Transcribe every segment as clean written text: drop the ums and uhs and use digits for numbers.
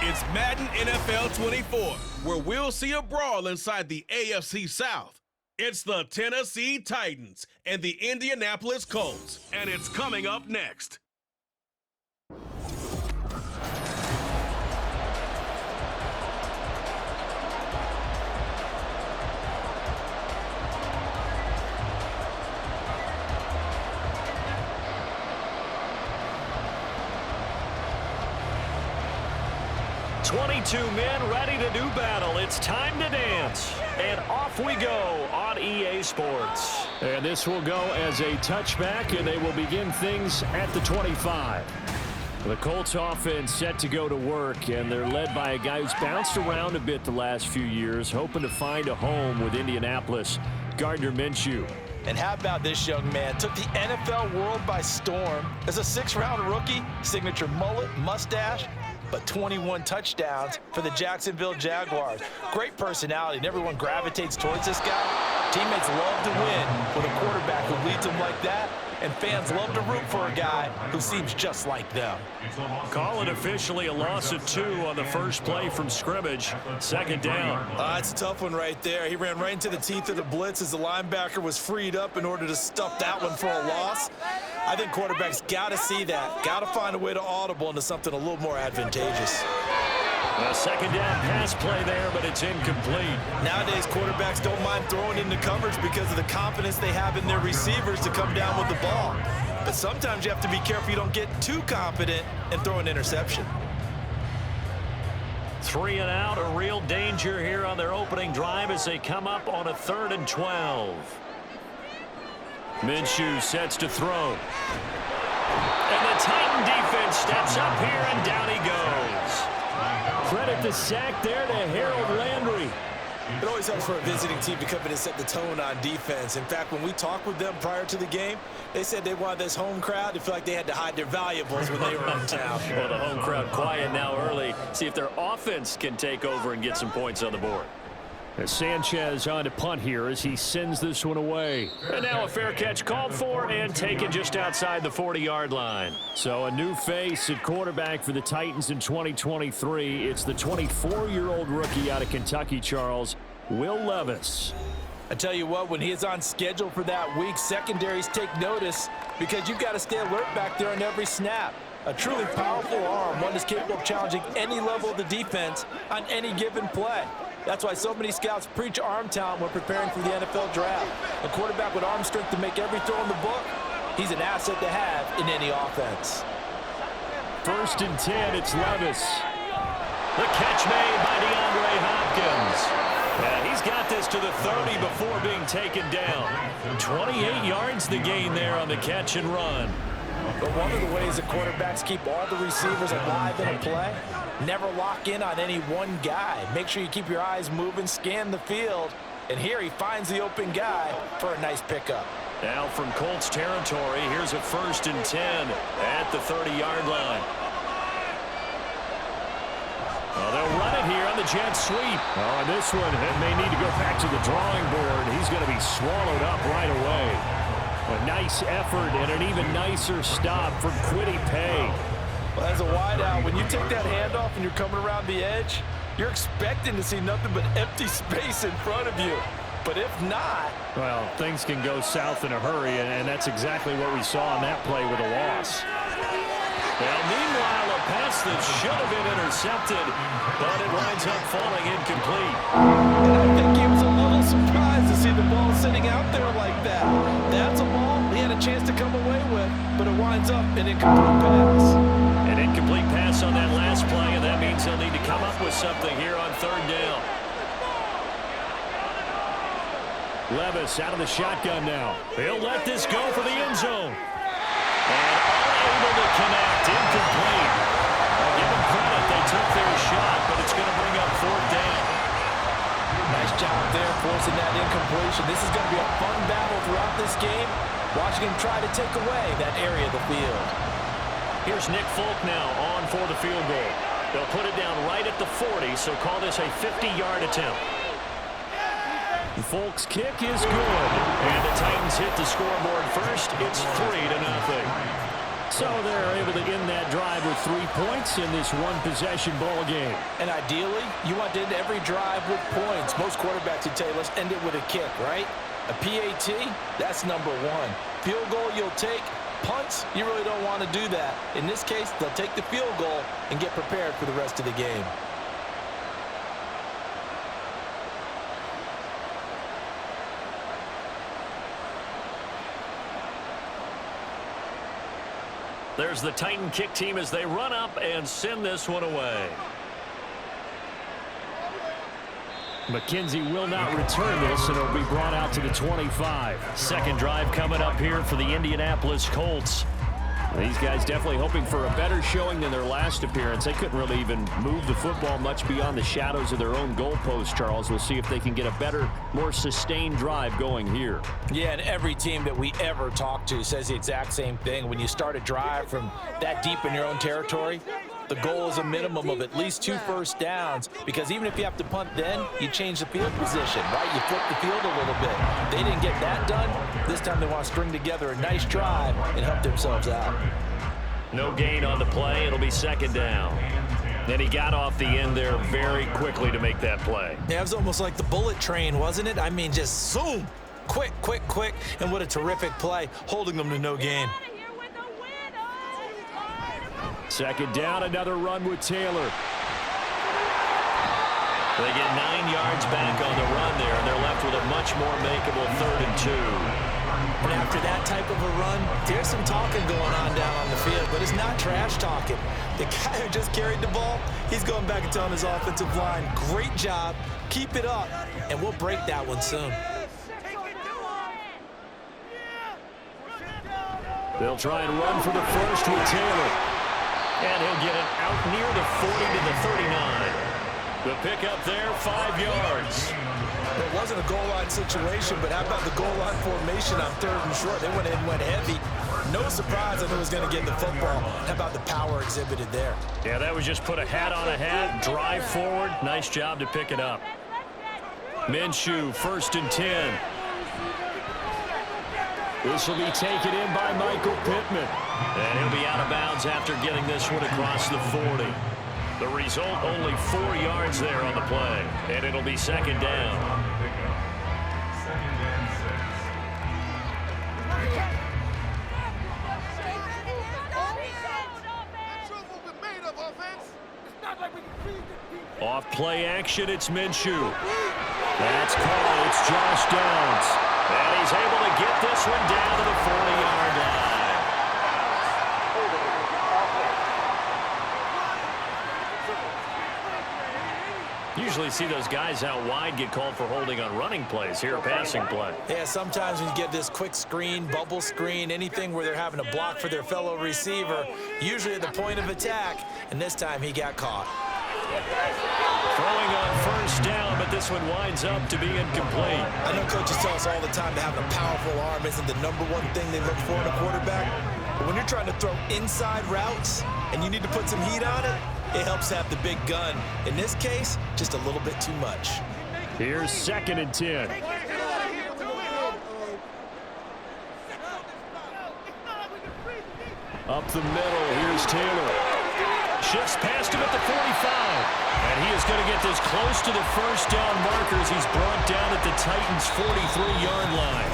It's Madden NFL 24, where we'll see a brawl inside the AFC South. It's the Tennessee Titans and the Indianapolis Colts, and it's coming up next. Twenty-two men ready to do battle. It's time to dance. And off we go on EA Sports. And this will go as a touchback, and they will begin things at the 25. The Colts offense set to go to work, and they're led by a guy who's bounced around a bit the last few years, hoping to find a home with Indianapolis, Gardner Minshew. And how about this young man? Took the NFL world by storm. As a sixth-round rookie, signature mullet, mustache, but 21 touchdowns for the Jacksonville Jaguars. Great personality, and everyone gravitates towards this guy. Teammates love to win with a quarterback who leads them like that, and fans love to root for a guy who seems just like them. Call it officially a loss of 2 on the first play from scrimmage. Second down. It's a tough one right there. He ran right into the teeth of the blitz as the linebacker was freed up in order to stuff that one for a loss. I think quarterbacks got to see that. Got to find a way to audible into something a little more advantageous. A second down pass play there, but it's incomplete. Nowadays, quarterbacks don't mind throwing into coverage because of the confidence they have in their receivers to come down with the ball. But sometimes you have to be careful you don't get too confident and throw an interception. 3 and out, a real danger here on their opening drive as they come up on a 3rd and 12. Minshew sets to throw. And the Titan defense steps up here, and down he goes. Credit the sack there to Harold Landry. It always helps for a visiting team to come in and set the tone on defense. In fact, when we talked with them prior to the game, they said they wanted this home crowd to feel like they had to hide their valuables when they were in town. Well, the home crowd quiet now early. See if their offense can take over and get some points on the board. As Sanchez on to punt here as he sends this one away. And now a fair catch called for and taken just outside the 40-yard line. So a new face at quarterback for the Titans in 2023. It's the 24-year-old rookie out of Kentucky, Charles, Will Levis. I tell you what, when he is on schedule for that week, secondaries take notice because you've got to stay alert back there on every snap. A truly powerful arm, one that's capable of challenging any level of the defense on any given play. That's why so many scouts preach arm talent when preparing for the NFL draft. A quarterback with arm strength to make every throw in the book, he's an asset to have in any offense. 1st and 10, it's Levis. The catch made by DeAndre Hopkins. Yeah, he's got this to the 30 before being taken down. 28 yards the gain there on the catch and run. But one of the ways that quarterbacks keep all the receivers alive in a play, never lock in on any one guy. Make sure you keep your eyes moving, scan the field, and here he finds the open guy for a nice pickup. Now from Colts territory, here's a 1st and 10 at the 30-yard line. Well, they'll run it here on the jet sweep. Oh, and this one may need to go back to the drawing board. He's going to be swallowed up right away. A nice effort and an even nicer stop from Kwity Paye. Well, as a wideout, when you take that handoff and you're coming around the edge, you're expecting to see nothing but empty space in front of you. But if not... Well, things can go south in a hurry, and that's exactly what we saw on that play with a loss. Well, meanwhile, a pass that should have been intercepted, but it winds up falling incomplete. And I think he was a little surprised to see the ball sitting out there like that. That's a ball he had a chance to come away with, but it winds up an incomplete pass. An incomplete pass on that last play, and that means they'll need to come up with something here on 3rd down. Levis out of the shotgun now. He'll let this go for the end zone. And unable to connect, incomplete. I'll give them credit, they took their shot, but it's going to bring up 4th down. Nice job there forcing that incompletion. This is going to be a fun battle throughout this game. Watching him try to take away that area of the field. Here's Nick Folk now on for the field goal. They'll put it down right at the 40, so call this a 50-yard attempt. Folk's kick is good. And the Titans hit the scoreboard first. It's 3-0. So they're able to end that drive with 3 points in this one-possession ball game. And ideally, you want to end every drive with points. Most quarterbacks would tell you, let's end it with a kick, right? A PAT, that's number one. Field goal you'll take. Punts, you really don't want to do that. In this case, they'll take the field goal and get prepared for the rest of the game. There's the Titan kick team as they run up and send this one away. McKenzie will not return this, and it'll be brought out to the 25. Second drive coming up here for the Indianapolis Colts. These guys definitely hoping for a better showing than their last appearance. They couldn't really even move the football much beyond the shadows of their own goalpost, Charles. We'll see if they can get a better, more sustained drive going here. Yeah, and every team that we ever talk to says the exact same thing. When you start a drive from that deep in your own territory, the goal is a minimum of at least 2 first downs, because even if you have to punt then, you change the field position, right? You flip the field a little bit. They didn't get that done. This time they want to string together a nice drive and help themselves out. No gain on the play. It'll be second down. And he got off the end there very quickly to make that play. Yeah, it was almost like the bullet train, wasn't it? I mean, just zoom. Quick, quick, quick. And what a terrific play, holding them to no gain. Second down, another run with Taylor. They get 9 yards back on the run there, and they're left with a much more makeable 3rd and 2. And after that type of a run, there's some talking going on down on the field, but it's not trash talking. The guy who just carried the ball, he's going back and telling his offensive line, great job, keep it up, and we'll break that one soon. They'll try and run for the first with Taylor. And he'll get it out near the 40 to the 39. The pickup there, 5 yards. It wasn't a goal line situation, but how about the goal line formation on 3rd and short? They went in and went heavy. No surprise I knew he was going to get the football. How about the power exhibited there? Yeah, that was just put a hat on a hat, drive forward. Nice job to pick it up. Minshew, 1st and 10. This will be taken in by Michael Pittman. And he'll be out of bounds after getting this one across the 40. The result, only 4 yards there on the play. And it'll be second down. Off play action, it's Minshew. That's called. It's Josh Downs. And he's able to get this one down to the 40-yard line. Usually see those guys out wide get called for holding on running plays. Here, a passing play. Yeah, sometimes when you get this quick screen, bubble screen, anything where they're having to block for their fellow receiver, usually at the point of attack, and this time he got caught. Throwing on 1st down, but this one winds up to be incomplete. I know coaches tell us all the time that having a powerful arm isn't the #1 thing they look for in a quarterback. But when you're trying to throw inside routes and you need to put some heat on it, it helps have the big gun. In this case, just a little bit too much. Here's 2nd and 10. Up the middle, here's Taylor. Shifts past him at the 45. And he is going to get this close to the 1st down markers. He's brought down at the Titans' 43-yard line.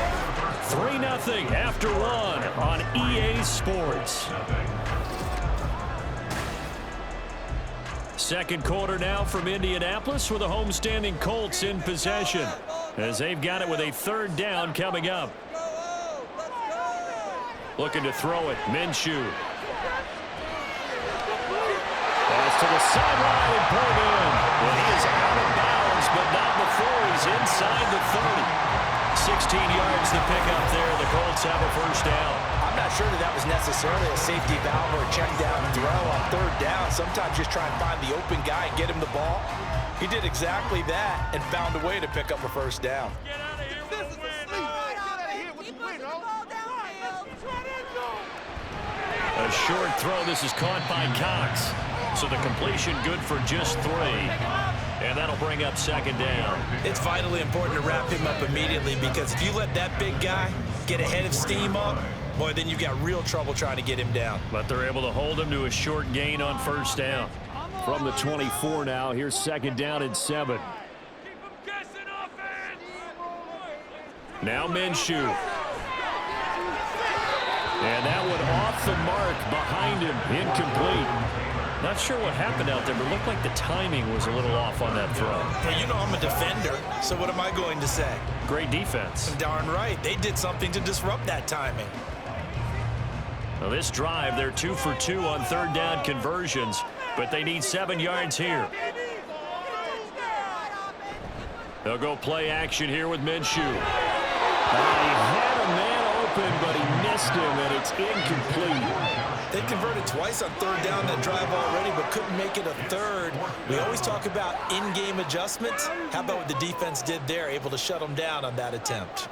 3-0 after 1 on EA Sports. Second quarter now from Indianapolis with the homestanding Colts in possession as they've got it with a 3rd down coming up. Looking to throw it, Minshew. Pass to the sideline and pulled in. Well, he is out of bounds, but not before he's inside the 30. 16 yards to pick up there. The Colts have a 1st down. I'm not sure that was necessarily a safety valve or a check down throw on 3rd down. Sometimes just try and find the open guy and get him the ball. He did exactly that and found a way to pick up a 1st down. A short throw. This is caught by Cox. So the completion good for just 3. And that'll bring up 2nd down. It's vitally important to wrap him up immediately, because if you let that big guy get a head of steam up, boy, then you've got real trouble trying to get him down. But they're able to hold him to a short gain on first down. From the 24 now, here's 2nd down and 7. Now Minshew. And that one off the mark behind him, incomplete. Not sure what happened out there, but it looked like the timing was a little off on that throw. Well, you know I'm a defender, so what am I going to say? Great defense. Darn right. They did something to disrupt that timing. Well, this drive, they're 2 for 2 on 3rd down conversions, but they need 7 yards here. They'll go play action here with Minshew. He had a man open, but he missed him, and it's incomplete. They converted twice on 3rd down that drive already, but couldn't make it a 3rd. We always talk about in-game adjustments. How about what the defense did there, able to shut them down on that attempt?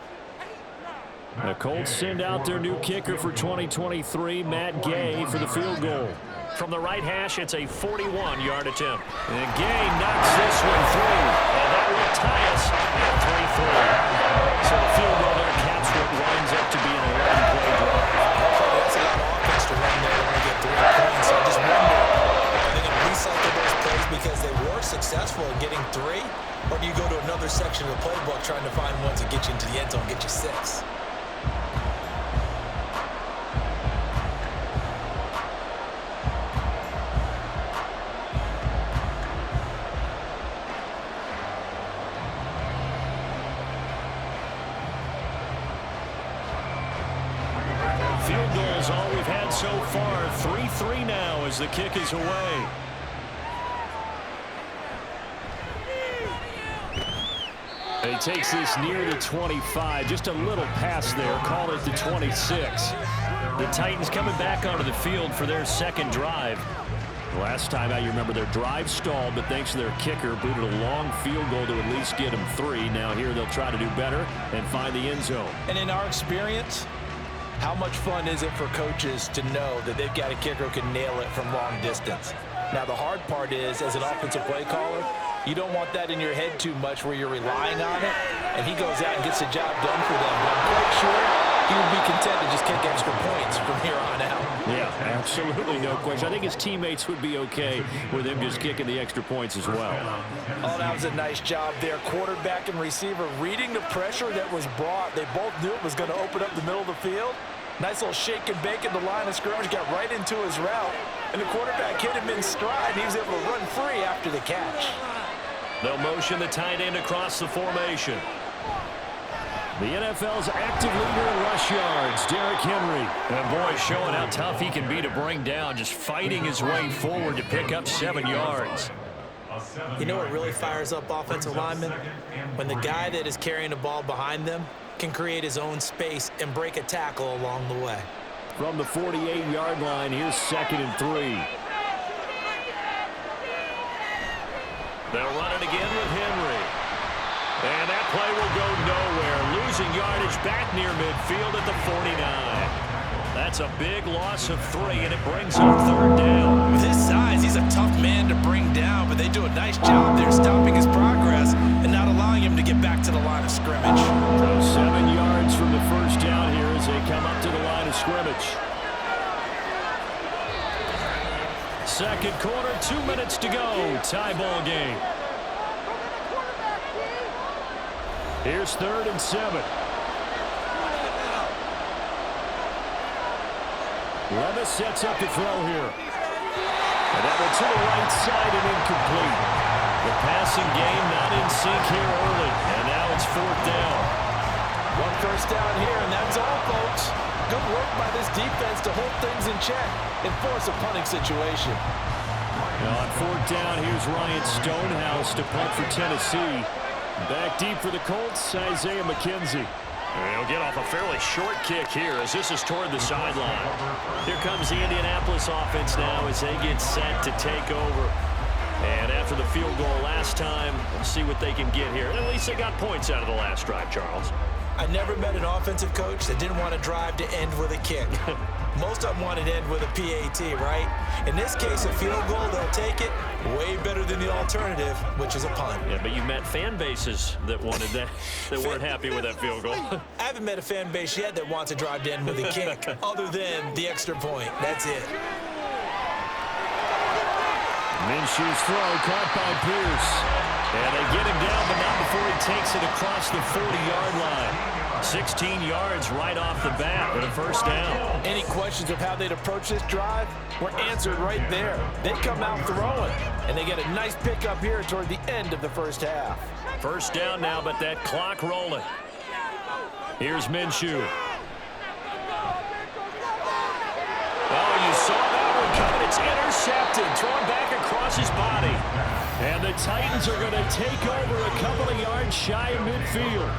The Colts send out their new kicker for 2023, Matt Gay, for the field goal. From the right hash, it's a 41-yard attempt. And Gay knocks this one through. And that will tie us at 3-3. So the field goal there caps what winds up to be an 11-play drive. That's a lot of offense to run there when you get 3 points. So I just wonder, are they going to recycle those plays because they were successful in getting 3? Or do you go to another section of the playbook trying to find ones that get you into the end zone and get you 6? Field goals all we've had so far. 3-3 now as the kick is away. He takes this near the 25. Just a little pass there. Call it the 26. The Titans coming back onto the field for their 2nd drive. Last time out, you remember their drive stalled, but thanks to their kicker, booted a long field goal to at least get them 3. Now here they'll try to do better and find the end zone. And in our experience, how much fun is it for coaches to know that they've got a kicker who can nail it from long distance? Now, the hard part is, as an offensive play caller, you don't want that in your head too much where you're relying on it, and he goes out and gets the job done for them. But I'm quite sure he would be content to just kick extra points from here on out. Yeah, absolutely no question. I think his teammates would be okay with him just kicking the extra points as well. Oh, that was a nice job there. Quarterback and receiver reading the pressure that was brought. They both knew it was going to open up the middle of the field. Nice little shake and bake in the line of scrimmage, got right into his route, and the quarterback hit him in stride. He was able to run free after the catch. They'll motion the tight end across the formation. The NFL's active leader in rush yards, Derrick Henry. And boy, showing how tough he can be to bring down, just fighting his way forward to pick up 7 yards. You know what really fires up offensive linemen? When the guy that is carrying the ball behind them can create his own space and break a tackle along the way. From the 48-yard line, here's 2nd and 3. They'll run it again with Henry. And that play will go nowhere. Losing yardage back near midfield at the 49. That's a big loss of 3, and it brings up 3rd down. With his size, he's a tough man to bring down, but they do a nice job there stopping his progress and not allowing him to get back to the line of scrimmage. So 7 yards from the first down here as they come up to the line of scrimmage. Second quarter, 2 minutes to go. Tie ball game. Here's 3rd and 7. Levis sets up to throw here. And that one to the right side and incomplete. The passing game not in sync here early. And now it's 4th down. 1 first down here, and that's all, folks. Good work by this defense to hold things in check and force a punting situation. Now on 4th down, here's Ryan Stonehouse to punt for Tennessee. Back deep for the Colts, Isaiah McKenzie. He'll get off a fairly short kick here as this is toward the sideline. Here comes the Indianapolis offense now as they get set to take over. And after the field goal last time, we'll see what they can get here. And at least they got points out of the last drive, Charles. I never met an offensive coach that didn't want to drive to end with a kick. Most of them want it end with a PAT, right? In this case, a field goal, they'll take it. Way better than the alternative, which is a punt. Yeah, but you met fan bases that wanted that, that weren't happy with that field goal. I haven't met a fan base yet that wants to drive to end with a kick, other than the extra point. That's it. Minshew's throw caught by Pierce. And they get him down, but not before he takes it across the 40-yard line. 16 yards right off the bat with a first down. Any questions of how they'd approach this drive were answered right there. They come out throwing, and they get a nice pickup here toward the end of the first half. First down now, but that clock rolling. Here's Minshew. Oh, you saw that one coming. It's intercepted. Thrown back across his body. And the Titans are going to take over a couple of yards shy of midfield.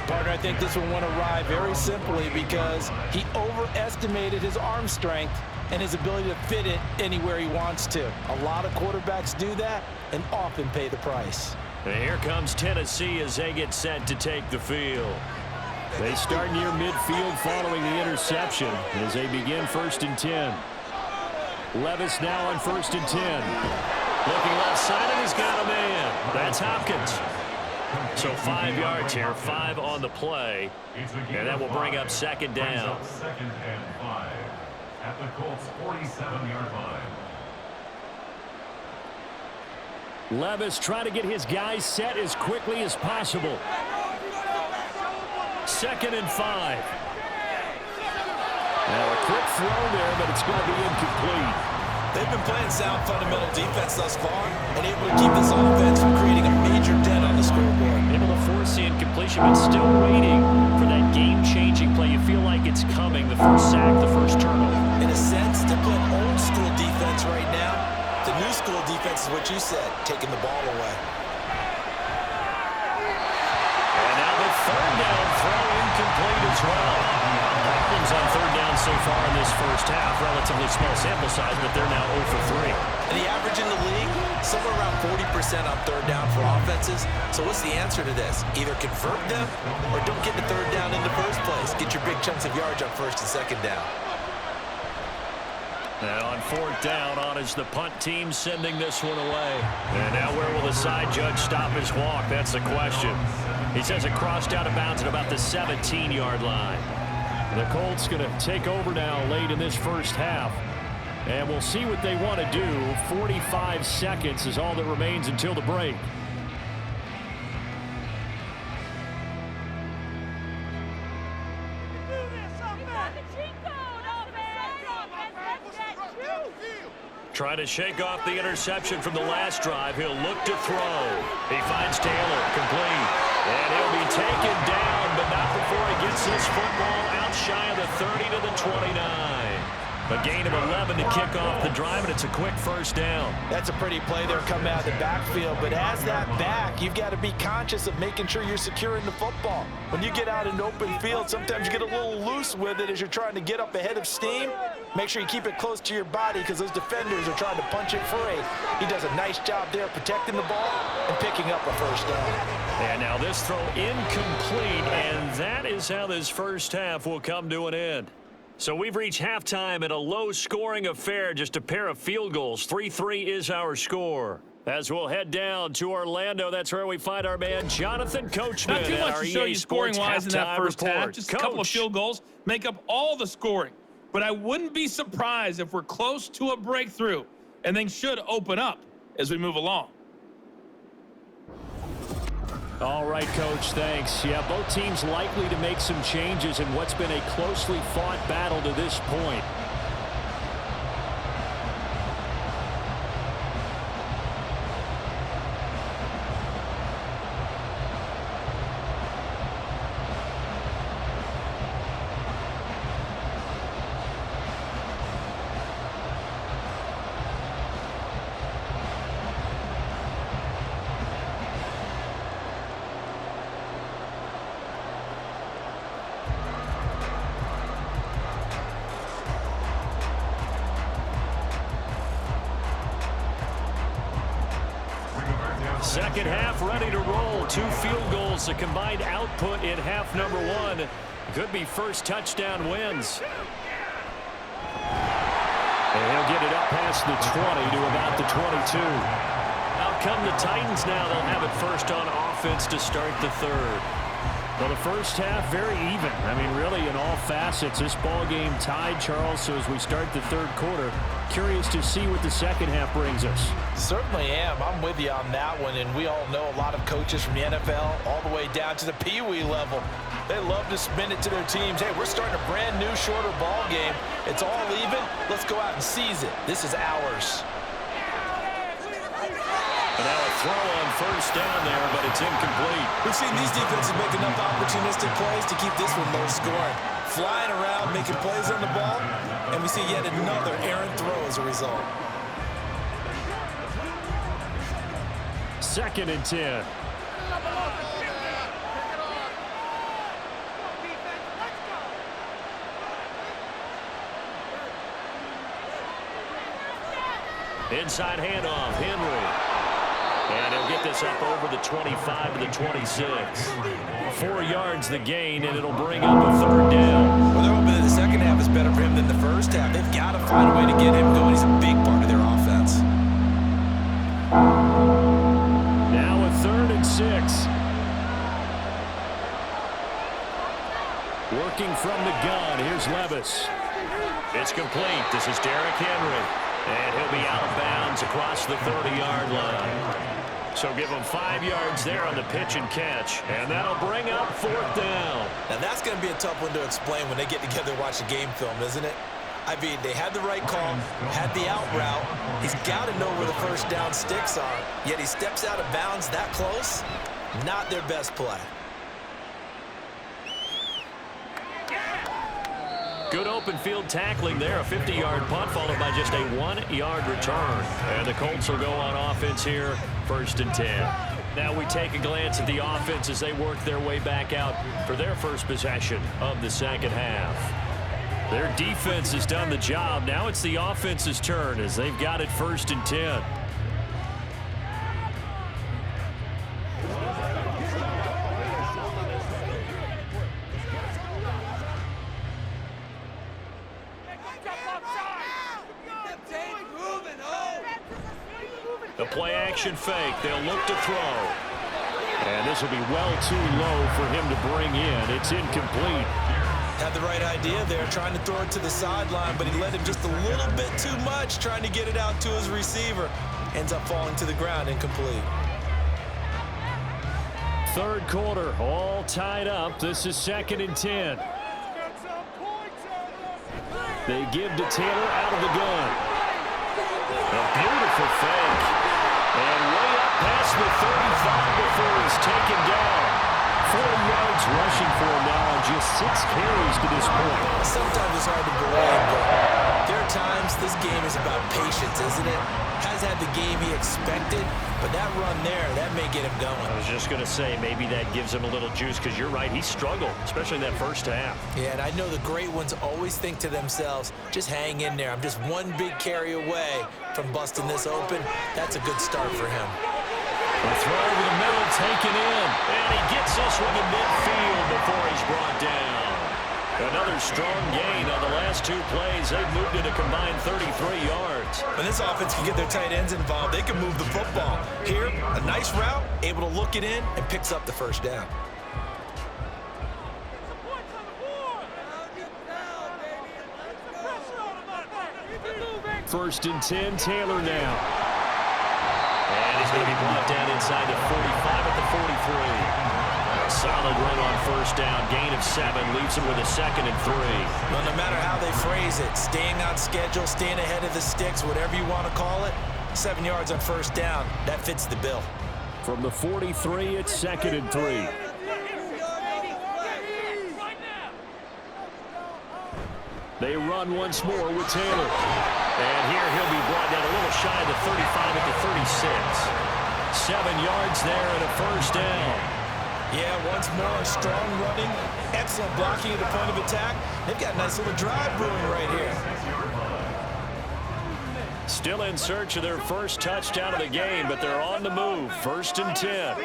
Partner, I think this one went awry very simply because he overestimated his arm strength and his ability to fit it anywhere he wants to. A lot of quarterbacks do that and often pay the price. And here comes Tennessee as they get set to take the field. They start near midfield following the interception as they begin 1st and 10. Levis now on 1st and 10. Looking left side, and he's got a man. That's Hopkins. So 5 yards here, 5 on the play. And that will bring up 2nd down. 2nd and 5 at the Colts 47-yard line. Levis trying to get his guys set as quickly as possible. 2nd and 5. Now a quick throw there, but it's going to be incomplete. They've been playing sound fundamental defense thus far and able to keep this offense from creating a major dent on the scoreboard. Able to force the incompletion, but still waiting for that game-changing play. You feel like it's coming, the first sack, the first turnover. In a sense, they're playing old-school defense right now. The new-school defense is what you said, taking the ball away. And now the 3rd down throw incomplete as well. Problems on 3rd down so far in this first half. Relatively small sample size, but they're now 0 for 3. And the average in the league, somewhere around 40% on 3rd down for offenses. So what's the answer to this? Either convert them or don't get the 3rd down in the first place. Get your big chunks of yards on 1st and 2nd down. And on 4th down, on is the punt team sending this one away. And now where will the side judge stop his walk? That's the question. He says it crossed out of bounds at about the 17-yard line. The Colts going to take over now late in this first half. And we'll see what they want to do. 45 seconds is all that remains until the break. Trying to shake off the interception from the last drive. He'll look to throw. He finds Taylor, complete. And he'll be taken down, but not before he gets this football out shy of the 30 to the 29. A gain of 11 to kick off the drive, and it's a quick first down. That's a pretty play there coming out of the backfield, but as that back, you've got to be conscious of making sure you're securing the football. When you get out in open field, sometimes you get a little loose with it as you're trying to get up ahead of steam. Make sure you keep it close to your body because those defenders are trying to punch it free. He does a nice job there protecting the ball and picking up a first down. And now this throw incomplete, and that is how this first half will come to an end. So we've reached halftime in a low-scoring affair, just a pair of field goals. 3-3 is our score. As we'll head down to Orlando, that's where we find our man Jonathan Coachman. Not too much to show you scoring-wise in that first half. Just a couple of field goals make up all the scoring. But I wouldn't be surprised if we're close to a breakthrough, and things should open up as we move along. All right, Coach, thanks. Yeah, both teams likely to make some changes in what's been a closely fought battle to this point. Second half ready to roll. 2 field goals, the combined output in half number 1. Could be first touchdown wins. And he'll get it up past the 20 to about the 22. Out come the Titans now. They'll have it first on offense to start the third. Well, the first half, very even. I mean, really, in all facets, this ball game tied, Charles. So as we start the third quarter, curious to see what the second half brings us. Certainly am. I'm with you on that one. And we all know a lot of coaches from the NFL all the way down to the Pee-wee level. They love to spin it to their teams. Hey, we're starting a brand new, shorter ball game. It's all even. Let's go out and seize it. This is ours. And now a throw on first down there, but it's incomplete. We've seen these defenses make enough opportunistic plays to keep this one low scoring. Flying around, making plays on the ball, and we see yet another errant throw as a result. 2nd and 10. Inside handoff, Henry. And he'll get this up over the 25 to the 26. 4 yards the gain, and it'll bring up a third down. Well, they're hoping that the second half is better for him than the first half. They've got to find a way to get him going. He's a big part of their offense. Now a 3rd and 6. Working from the gun. Here's Levis. It's complete. This is Derrick Henry. And he'll be out of bounds across the 30-yard line. So give him 5 yards there on the pitch and catch. And that'll bring up 4th down. Now that's going to be a tough one to explain when they get together and watch the game film, isn't it? I mean, they had the right call, had the out route. He's got to know where the first down sticks are. Yet he steps out of bounds that close. Not their best play. Good open field tackling there. A 50-yard punt followed by just a 1-yard return. And the Colts will go on offense here, 1st and 10. Now we take a glance at the offense as they work their way back out for their first possession of the second half. Their defense has done the job. Now it's the offense's turn as they've got it 1st and 10. The play-action fake. They'll look to throw. And this will be well too low for him to bring in. It's incomplete. Had the right idea there, trying to throw it to the sideline, but he let him just a little bit too much, trying to get it out to his receiver. Ends up falling to the ground, incomplete. Third quarter, all tied up. This is 2nd and 10. They give to Taylor out of the gun. A beautiful fake. And way up past the 35 before he's taken down. 4 yards rushing for him now on just 6 carries to this point. Sometimes it's hard to believe, but there are times this game is about patience, isn't it? Has had the game he expected, but that run there, that may get him going. I was just going to say, maybe that gives him a little juice, because you're right, he struggled, especially in that first half. Yeah, and I know the great ones always think to themselves, just hang in there. I'm just one big carry away from busting this open. That's a good start for him. A throw over the middle, taken in, and he gets this one to midfield before he's brought down. Another strong gain on the last 2 plays. They've moved it a combined 33 yards. When this offense can get their tight ends involved, they can move the football. Here, a nice route, able to look it in, and picks up the first down. First and 10, Taylor now. And he's going to be brought down inside the 45 at the 43. A solid run on first down. Gain of 7 leaves him with a 2nd and 3. Well, no matter how they phrase it, staying on schedule, staying ahead of the sticks, whatever you want to call it, 7 yards on first down, that fits the bill. From the 43, it's 2nd and 3. They run once more with Taylor. And here he'll be brought down a little shy of the 35 at the 36. 7 yards there and a first down. Yeah, once more, strong running, excellent blocking at the point of attack. They've got a nice little drive brewing right here. Still in search of their first touchdown of the game, but they're on the move. 1st and 10.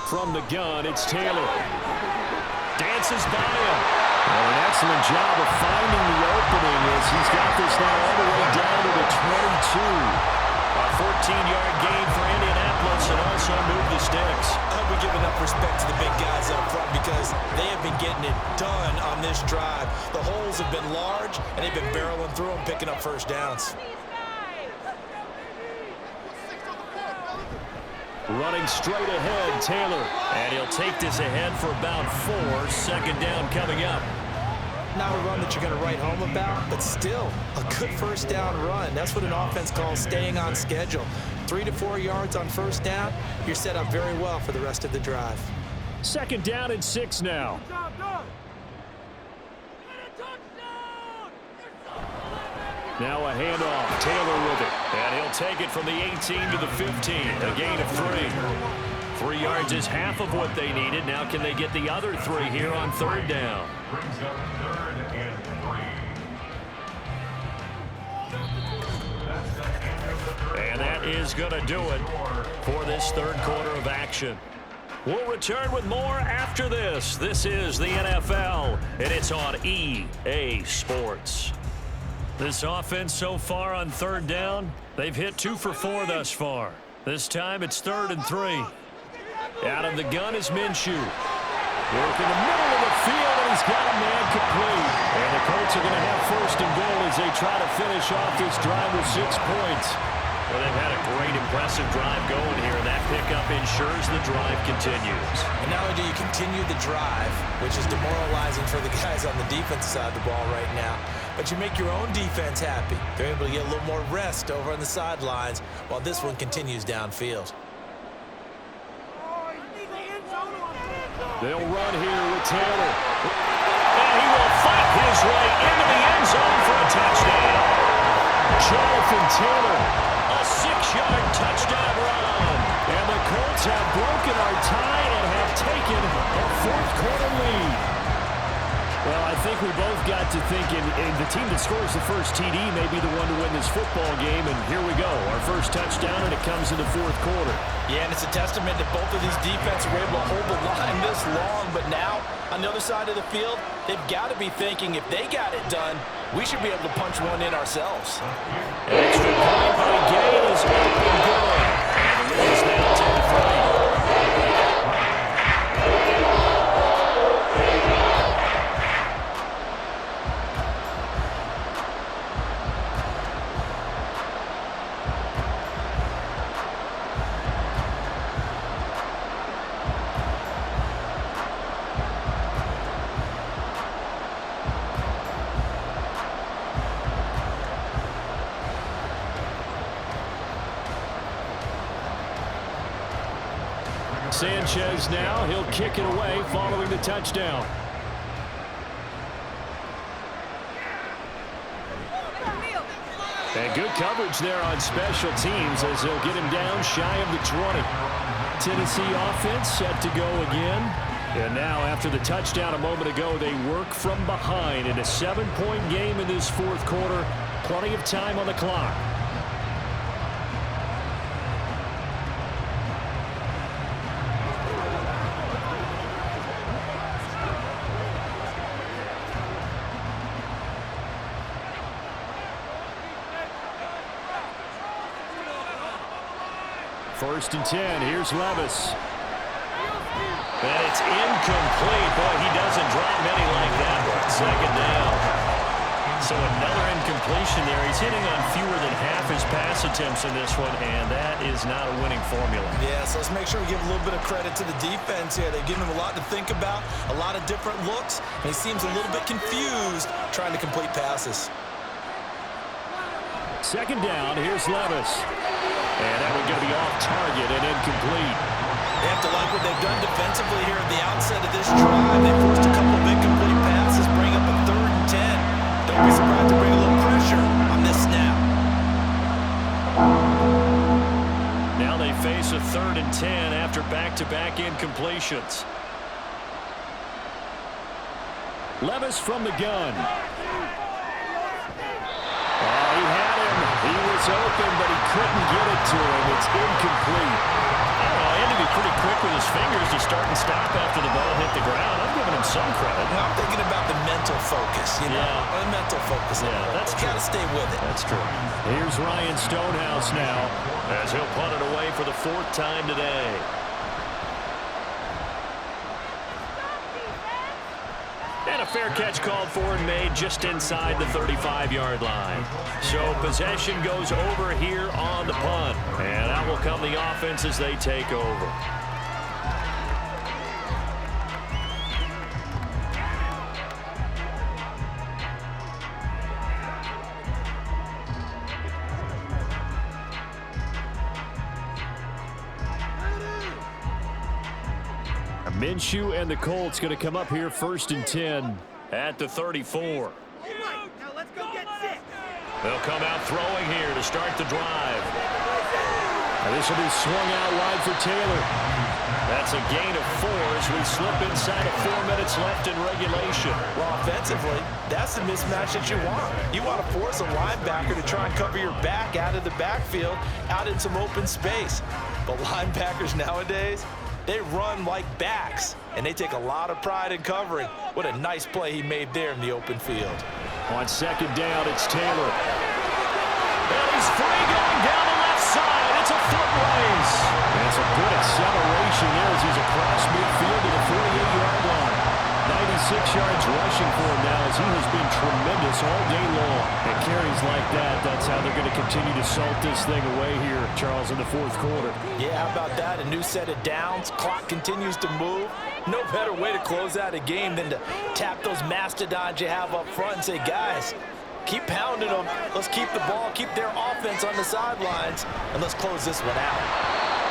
From the gun, it's Taylor. Dances by him. Well, an excellent job of finding the opening as he's got this now all the way down to the 22. A 14-yard gain for Indianapolis and also moved the sticks. I hope we give enough respect to the big guys up front because they have been getting it done on this drive. The holes have been large, and they've been barreling through them, picking up first downs. Running straight ahead, Taylor. And he'll take this ahead for about 4. Second down coming up. Not a run that you're going to write home about, but still a good first down run. That's what an offense calls staying on schedule. 3 to 4 yards on first down, you're set up very well for the rest of the drive. Second down and 6 now. Now a handoff. Taylor with it. And he'll take it from the 18 to the 15. A gain of 3. 3 yards is half of what they needed. Now can they get the other 3 here on third down? Brings up 3rd and 3. And that is going to do it for this third quarter of action. We'll return with more after this. This is the NFL, and it's on EA Sports. This offense so far on third down, they've hit 2 for 4 thus far. This time it's 3rd and 3. Out of the gun is Minshew. Work in the middle of the field, and he's got a man complete. And the Colts are going to have 1st and goal as they try to finish off this drive with 6 points. Well, they've had a great, impressive drive going here, and that pickup ensures the drive continues. And not only do you continue the drive, which is demoralizing for the guys on the defensive side of the ball right now, but you make your own defense happy. They're able to get a little more rest over on the sidelines while this one continues downfield. They'll run here with Taylor. And he will fight his way into the end zone for a touchdown. Jonathan Taylor, a 6-yard touchdown run. And the Colts have broken our tie and have taken a 4th quarter lead. Well, I think we both got to thinking the team that scores the first TD may be the one to win this football game, and here we go. Our first touchdown, and it comes in the 4th quarter. Yeah, and it's a testament that both of these defenses were able to hold the line this long, but now, on the other side of the field, they've got to be thinking if they got it done, we should be able to punch one in ourselves. An extra point by Gay is up and good. And it is now 10-3. Sanchez now, he'll kick it away following the touchdown. And good coverage there on special teams as they'll get him down shy of the 20. Tennessee offense set to go again. And now after the touchdown a moment ago, they work from behind in a 7-point game in this 4th quarter. Plenty of time on the clock. First and 10. Here's Levis. And it's incomplete. Boy, he doesn't drop many like that. 2nd down. So another incompletion there. He's hitting on fewer than half his pass attempts in this one, and that is not a winning formula. Yeah, so let's make sure we give a little bit of credit to the defense here. They've given him a lot to think about, a lot of different looks, and he seems a little bit confused trying to complete passes. 2nd down. Here's Levis. And that one's going to be off target and incomplete. They have to like what they've done defensively here at the outset of this drive. They forced a couple of incomplete passes, bring up a 3rd and 10. Don't be surprised to bring a little pressure on this snap. Now they face a 3rd and 10 after back-to-back incompletions. Levis from the gun. He had him. He was open, but he couldn't get it to him. It's incomplete. be pretty quick with his fingers to start and stop after the ball hit the ground. I'm giving him some credit. I'm thinking about the mental focus, you know. Yeah. The mental focus. Yeah, that's true. Got to stay with it. That's true. Here's Ryan Stonehouse now as he'll punt it away for the 4th time today. And a fair catch called for and made just inside the 35-yard line. So possession goes over here on the punt. And out will come the offense as they take over. Minshew and the Colts going to come up here 1st and 10 at the 34. Now let's go get 6. They'll come out throwing here to start the drive. And this will be swung out wide for Taylor. That's a gain of 4 as we slip inside of 4 minutes left in regulation. Well, offensively, that's the mismatch that you want. You want to force a linebacker to try and cover your back out of the backfield, out in some open space. But linebackers nowadays, they run like backs, and they take a lot of pride in covering. What a nice play he made there in the open field. On 2nd down, it's Taylor. And he's free going down the left side. It's a foot race. That's a good acceleration there as he's across midfield to the 48-yard line. 96 yards rushing for him now as he has been tremendous all day long. And carries like that, that's how they're going to continue to salt this thing away here, Charles, in the 4th quarter. Yeah, how about that? A new set of downs. Clock continues to move. No better way to close out a game than to tap those mastodons you have up front and say, guys, keep pounding them. Let's keep the ball, keep their offense on the sidelines, and let's close this one out.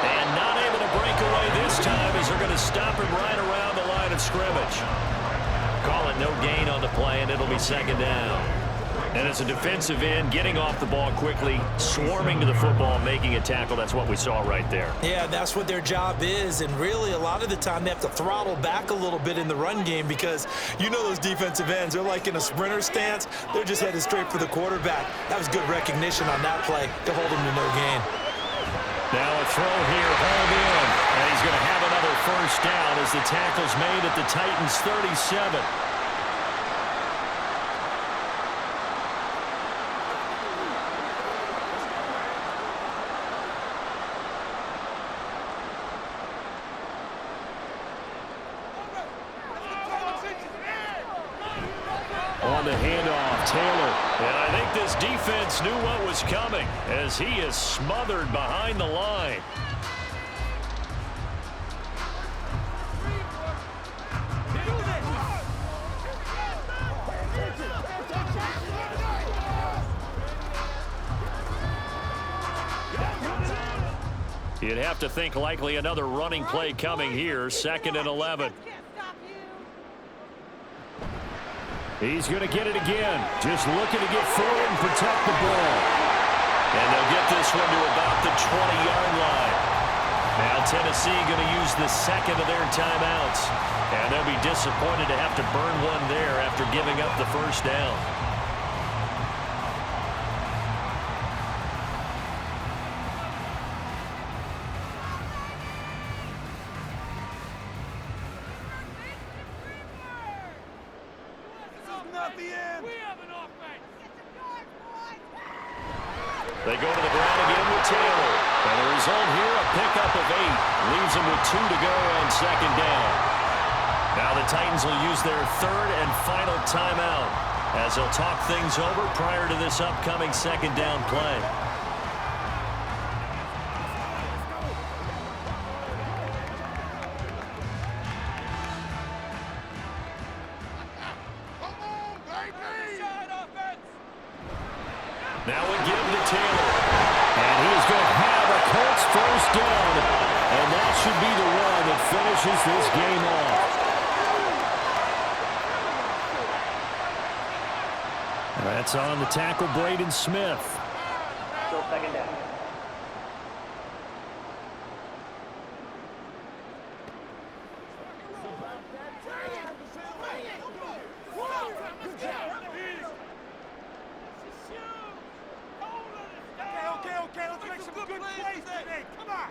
And not able to break away this time as they're going to stop him right around the line of scrimmage. Call it no gain on the play, and it'll be 2nd down. And as a defensive end, getting off the ball quickly, swarming to the football, making a tackle, that's what we saw right there. Yeah, that's what their job is, and really a lot of the time they have to throttle back a little bit in the run game because you know those defensive ends, they're like in a sprinter stance. They're just headed straight for the quarterback. That was good recognition on that play to hold him to no gain. Now a throw here, hauled in, and he's going to have another 1st down as the tackle's made at the Titans' 37. On the handoff, Taylor. And I think this defense knew what was coming as he is smothered behind the line. You'd have to think likely another running play coming here, 2nd and 11. He's going to get it again. Just looking to get forward and protect the ball. And they'll get this one to about the 20-yard line. Now Tennessee going to use the 2nd of their timeouts. And they'll be disappointed to have to burn one there after giving up the 1st down. They go to the ground again with Taylor. And the result here, a pickup of 8. Leaves them with 2 to go on 2nd down. Now the Titans will use their 3rd and final timeout as they'll talk things over prior to this upcoming 2nd down play. Now we give to Taylor. And he is going to have a Colts 1st down. And that should be the one that finishes this game off. That's on the tackle, Braden Smith. Still 2nd down. Okay, let's make some good plays today. Come on.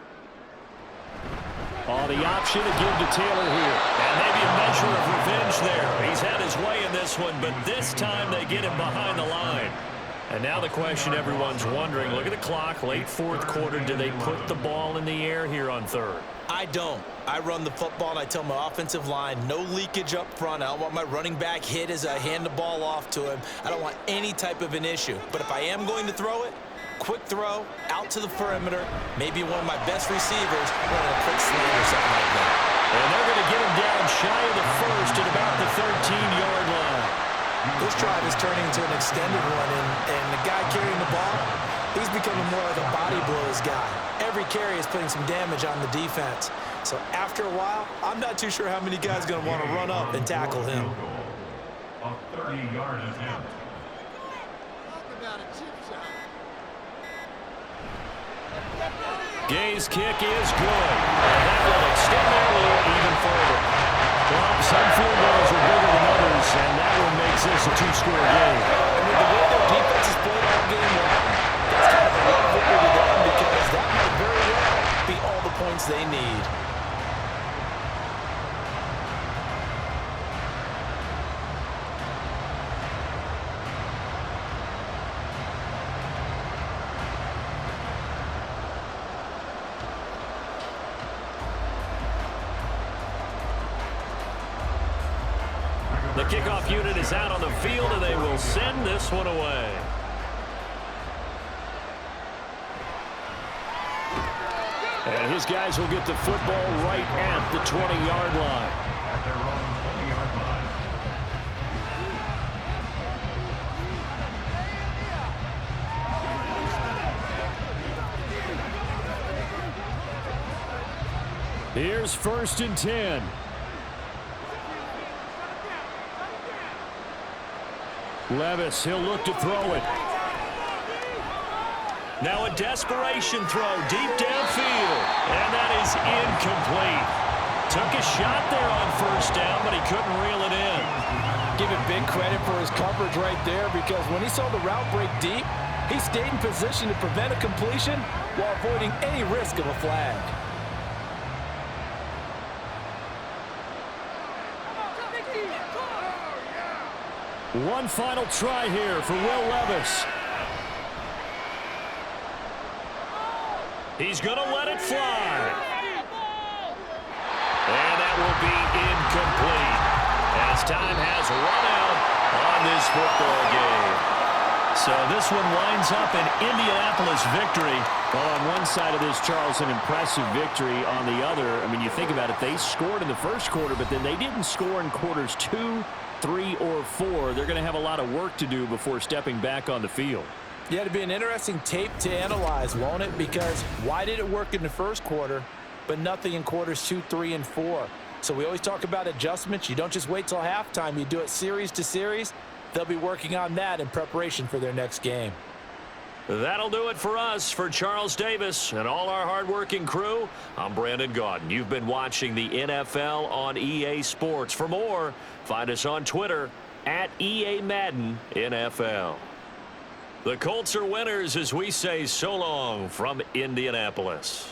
Oh, the option to give to Taylor here. And maybe a measure of revenge there. He's had his way in this one, but this time they get him behind the line. And now the question everyone's wondering, look at the clock, late fourth quarter. Do they put the ball in the air here on third? I don't. I run the football, and I tell my offensive line, no leakage up front. I don't want my running back hit as I hand the ball off to him. I don't want any type of an issue. But if I am going to throw it, quick throw, out to the perimeter, maybe one of my best receivers running a quick slant or something like that. And they're going to get him down shy of the first at about the 13-yard line. This drive is turning into an extended one, and the guy carrying the ball, he's becoming more like a body blows guy. Every carry is putting some damage on the defense. So after a while, I'm not too sure how many guys are going to want to run up and tackle him. A 30-yard attempt. Gay's kick is good. And that will extend their lead even further. Well, some field goals are bigger than others, and that one makes this a two-score game. And with the way their defense has played all game long, that's kind of a love victory to them because that might very well be all the points they need. The kickoff unit is out on the field, and they will send this one away. And his guys will get the football right at the 20-yard line. At their own 20-yard line. Here's 1st and 10. Levis, he'll look to throw it. Now a desperation throw deep downfield, and that is incomplete. Took a shot there on first down, but he couldn't reel it in. Give him big credit for his coverage right there because when he saw the route break deep, he stayed in position to prevent a completion while avoiding any risk of a flag. One final try here for Will Levis. He's going to let it fly. And that will be incomplete as time has run out on this football game. So this one winds up an Indianapolis victory. Well, on one side of this, Charles, an impressive victory. On the other, I mean, you think about it, they scored in the first quarter, but then they didn't score in quarters 2, 3, or 4. They're going to have a lot of work to do before stepping back on the field. Yeah, it'd be an interesting tape to analyze, won't it? Because why did it work in the first quarter, but nothing in quarters 2, 3, and 4? So we always talk about adjustments. You don't just wait till halftime. You do it series to series. They'll be working on that in preparation for their next game. That'll do it for us. For Charles Davis and all our hardworking crew, I'm Brandon Gaudin. You've been watching the NFL on EA Sports. For more, find us on Twitter at EA Madden NFL. The Colts are winners as we say so long from Indianapolis.